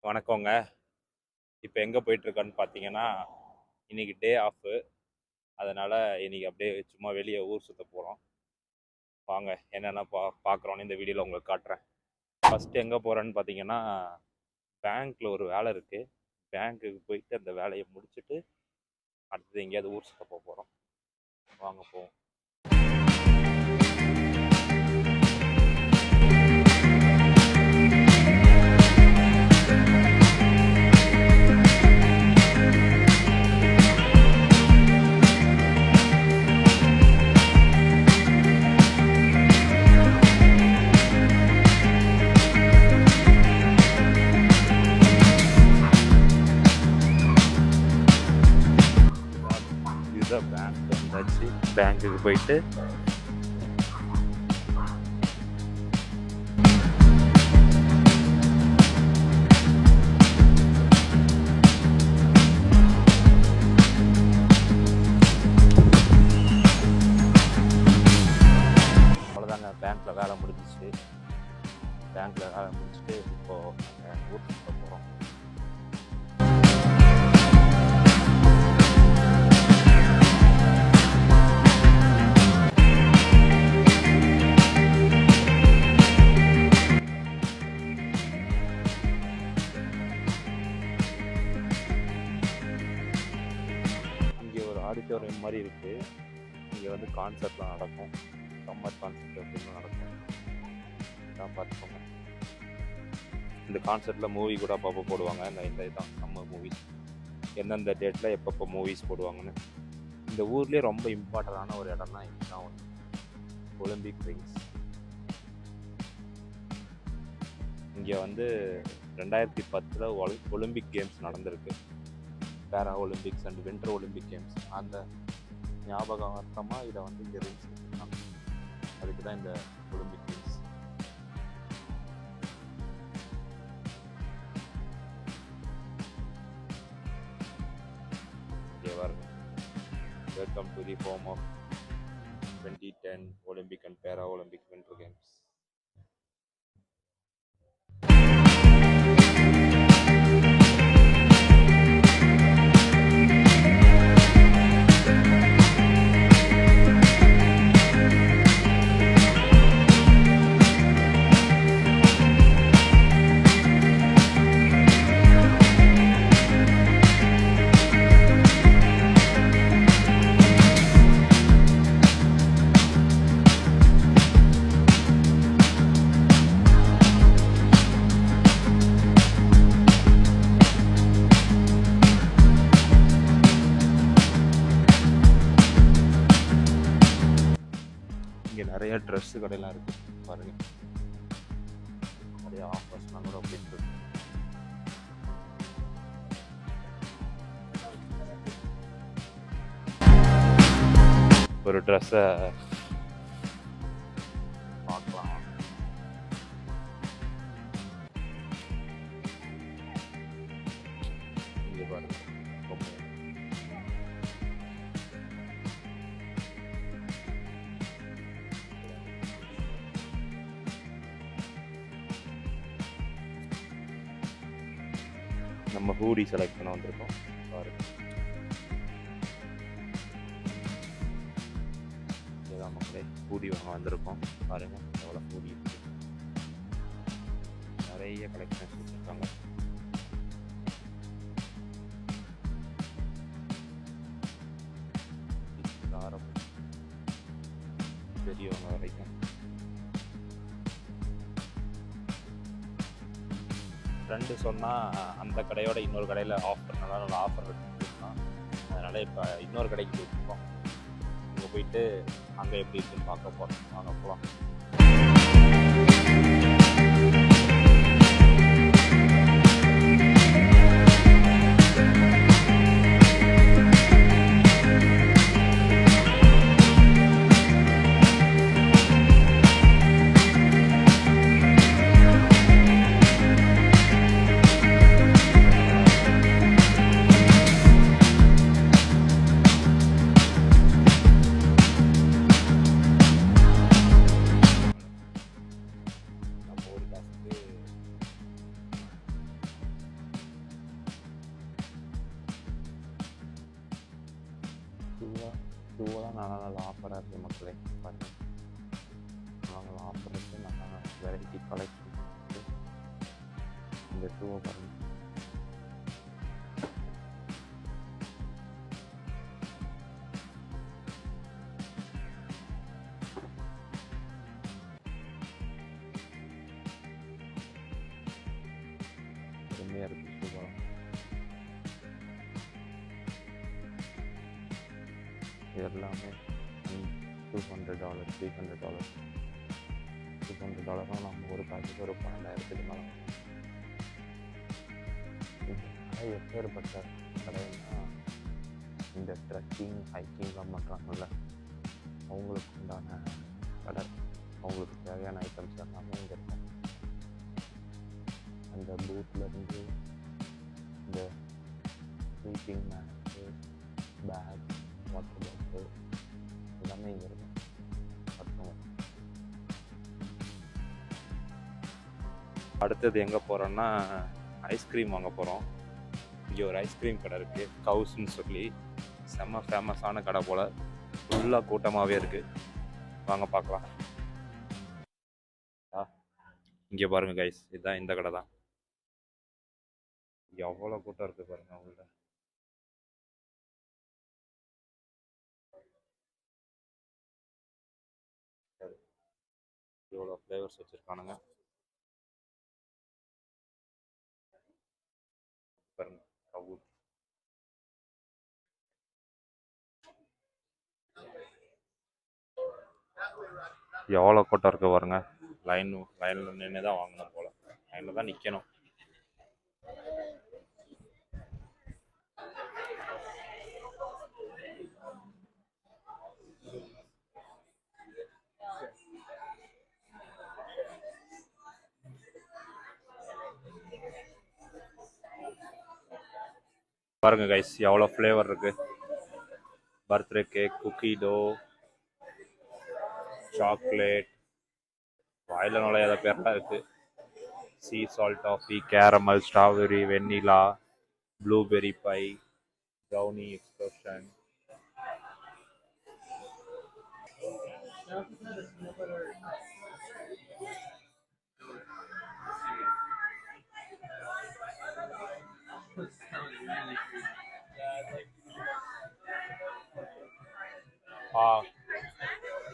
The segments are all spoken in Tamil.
வணக்கங்க. இப்போ எங்கே போயிட்டுருக்கோன்னு பார்த்தீங்கன்னா, இன்றைக்கி டே ஆஃபு. அதனால் இன்றைக்கி அப்படியே சும்மா வெளியே ஊர் சுற்ற போகிறோம். வாங்க என்னென்ன பார்க்குறோன்னு இந்த வீடியோவில் உங்களுக்கு காட்டுறேன். ஃபஸ்ட்டு எங்கே போகிறேன்னு பார்த்தீங்கன்னா, பேங்க்கில் ஒரு வேலை இருக்குது. பேங்க்குக்கு போயிட்டு அந்த வேலையை முடிச்சுட்டு அடுத்தது எங்கேயாவது ஊர் சுற்ற போகிறோம். வாங்க போவோம். இதுதான் பேங்க் வந்தாச்சு. பேங்க்குக்கு போயிட்டு அவ்வளோதாங்க. பேங்க்கில் வேலை முடிஞ்சிச்சு. பேங்க்கில் வேலை முடிச்சுட்டு இப்போது நாங்கள் ஊர் சுற்ற போகிறோம். ஆடிட்டோரியம் மாதிரி இருக்குது. இங்கே வந்து கான்சர்ட்லாம் நடக்கும். சம்மர் கான்சர்ட் அப்படின்னு நடக்கும். இதான் பார்த்துக்கோங்க. இந்த கான்சர்ட்டில் மூவி கூட அப்பப்போ போடுவாங்க. இந்த இதுதான் சம்மர் மூவிஸ். எந்தெந்த டேட்டில் எப்பப்போ மூவிஸ் போடுவாங்கன்னு. இந்த ஊர்லேயே ரொம்ப இம்பார்ட்டண்டான ஒரு இடம்னா இதுதான் ஒன்று, ஒலிம்பிக் ரிங்ஸ். இங்கே வந்து 2010 ஒலிம்பிக் கேம்ஸ் நடந்திருக்கு. பேரா Olympics and winter Olympic games. அந்த ஞாபகார்த்தமாக இதை வந்து இங்கே ரிங்ஸ் வச்சுருக்காங்க. அதுக்கு தான் இந்த ஒலிம்பிக் ரிங்ஸ். இங்கே பாருங்க. Welcome to the home of 2010 Olympic and para Olympic winter games. இங்கே நிறைய ட்ரெஸ்ஸு கடையெல்லாம் இருக்குது பாருங்க. நிறைய ஆஃபர்ஸ்லாம் கூட அப்படின்ட்டு ஒரு ட்ரெஸ்ஸை பார்க்கலாம். இங்கே பாருங்க. ரொம்ப நம்ம ஹூடி செலக்ட் பண்ண வந்திருக்கோம் பாருங்க. இதுதான் மக்களே, ஹூடி வாங்க வந்திருக்கோம் பாருங்க. எவ்வளோ ஹூடி இருக்கு. நிறைய கலெக்ஷன்ஸ் வச்சுருக்காங்க. பெரியவங்க வரைக்கும் ஃப்ரெண்டு சொன்னால் அந்த கடையோட இன்னொரு கடையில் ஆஃபர் நல்லா ஆஃபர் இருக்குன்னா, அதனால் இப்போ இன்னொரு கடைக்கு போயிட்டுருக்கோம். அங்கே போயிட்டு அங்கே எப்படி இருக்குன்னு பார்க்க போகிறோம். வாங்க போகலாம். ஷூவெல்லாம் நல்ல நல்ல ஆஃபராக இருக்குது மக்களே. பாருங்கள், நல்ல ஆஃபர் இருக்குது, நல்ல வெரைட்டி கலெக்ஷன் இருக்குது. இந்த ஷூவை பாருங்கள். அருமையாக இருக்குது ஷூவெல்லாம். இது எல்லாமே $200, $300. $200 நம்ம ஒரு காசுக்கு ஒரு 12,000 மேலே. கடை எப்பேற்பட்ட கடைன்னா, இந்த ட்ரெக்கிங் ஹைக்கிங்லாம் பண்ணுறாங்கல்ல, அவங்களுக்கு உண்டான கடை. அவங்களுக்கு தேவையான ஐட்டம்ஸ் எல்லாமே இங்கே இருக்கும். அந்த பூட்லேருந்து இந்த sleeping mats, bag, water bottle எல்லாமே இங்கே இருக்கும். பார்த்துக்கோங்க. அடுத்தது எங்கே போகிறோன்னா, ஐஸ்கிரீம் வாங்க போகிறோம். இங்கே ஒரு ஐஸ்கிரீம் கடை இருக்குது, கவுஸ்ன்னு சொல்லி. செம்ம ஃபேமஸான கடை போல். ஃபுல்லாக கூட்டமாகவே இருக்குது. வாங்க பார்க்கலாம். இங்கே பாருங்கள் கைஸ், இதுதான் இந்த கடை தான். எவ்வளோ கூட்டம் இருக்குது பாருங்கள் அவங்கள்ட்ட. இவ்வளோ ஃப்ளேவர்ஸ் வச்சுருக்கானுங்க பாருங்க. கவுல் எவ்வளோ கூட்டம் இருக்குது பாருங்க. லைனில் நின்று தான் வாங்கணும் போல். லைனில் தான் நிற்கணும். பாருங்க கைஸ், எவ்வளோ ஃப்ளேவர் இருக்கு. Birthday cake, cookie dough, chocolate, வாயில் நுழையாத பேர்லாம் இருக்கு. Sea salt toffee, caramel, strawberry, vanilla, blueberry pie, brownie explosion.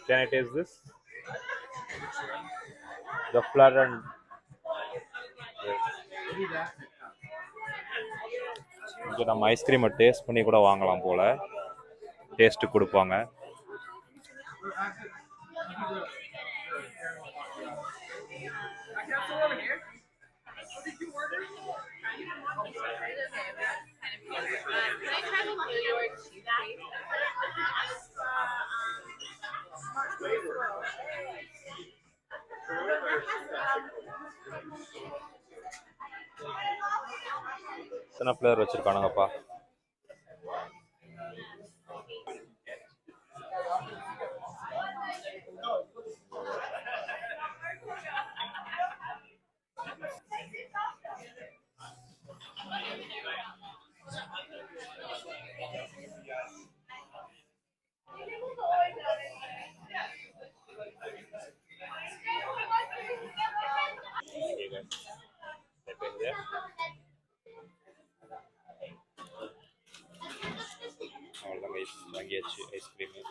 Can I taste this? The flour and இங்கே நம்ம ஐஸ்கிரீமை டேஸ்ட் பண்ணி கூட வாங்கலாம் போல். டேஸ்ட்டு கொடுப்பாங்க. எத்தனை ஃப்ளேவர் வச்சுருக்கானுங்கப்பா. அவ்வளோதான் கைஸ், வாங்கியாச்சு ஐஸ்கிரீமு.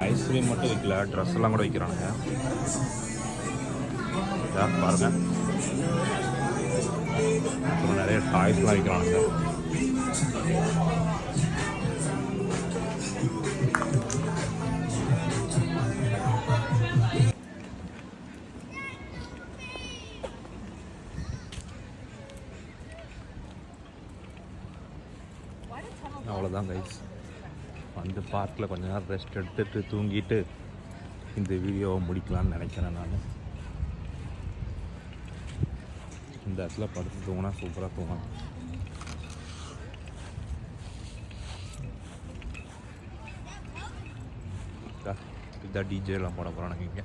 ஐஸ்கிரீம் மட்டும் வைக்கல, ட்ரெஸ் எல்லாம் கூட வைக்கிறானுங்க. பாருங்க, அப்புறம் நிறைய டாய்ஸ்லாம் வைக்கிறானுங்க. அவ்வளோதான் கைஸ், வந்து பார்க்கில் கொஞ்ச நேரம் ரெஸ்ட் எடுத்துட்டு தூங்கிட்டு இந்த வீடியோவை முடிக்கலான்னு நினைக்கிறேன். நான் இந்த இடத்துல படுத்து தூங்கினா சூப்பராக தூங்கலாம். இதான் டிஜேலாம் போட போகிறோம் நாங்கள் இங்கே.